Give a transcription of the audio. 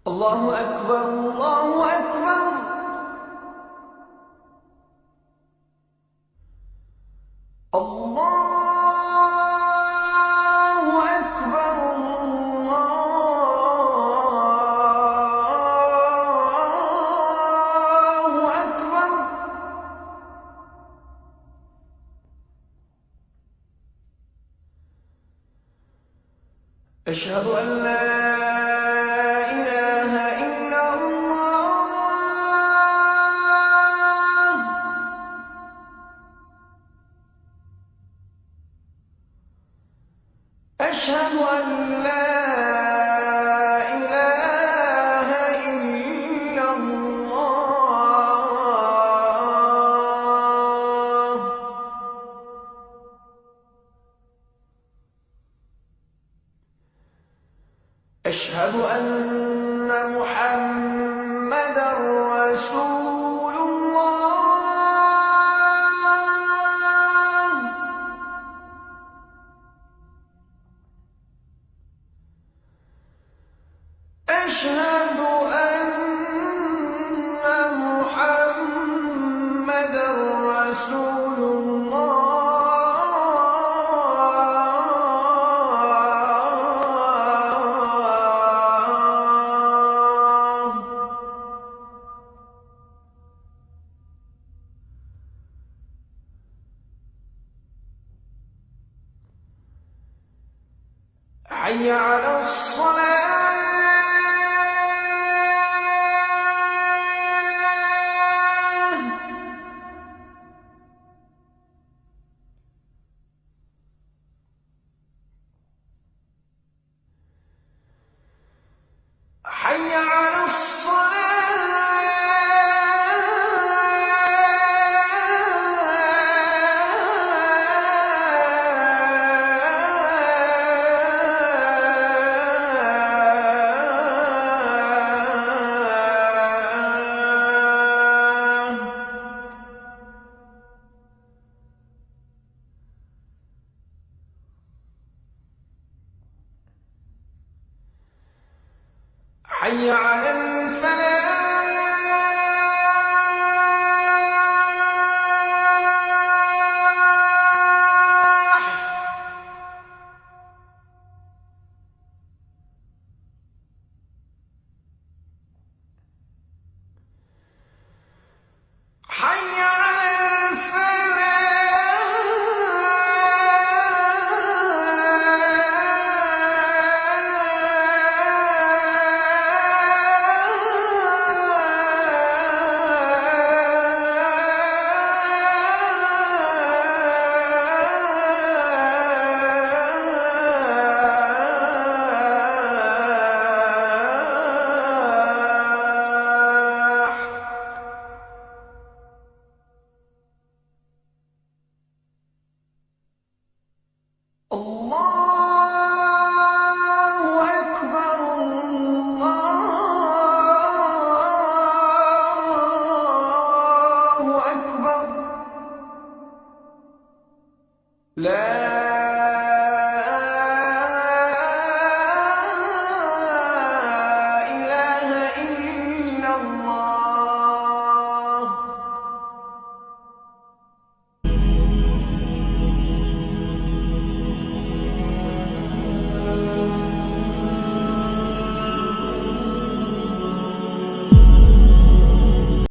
الله أكبر الله أكبر. الله أكبر الله أكبر. أشهد أن لا إله إلا الله. أشهد أن لا إله إلا الله. أشهد أن محمدًا رسول الله. أشهد أن محمدًا رسول الله. حي على الصلاة. حي على حي على الفلاح. حي على الله أكبر الله أكبر. لا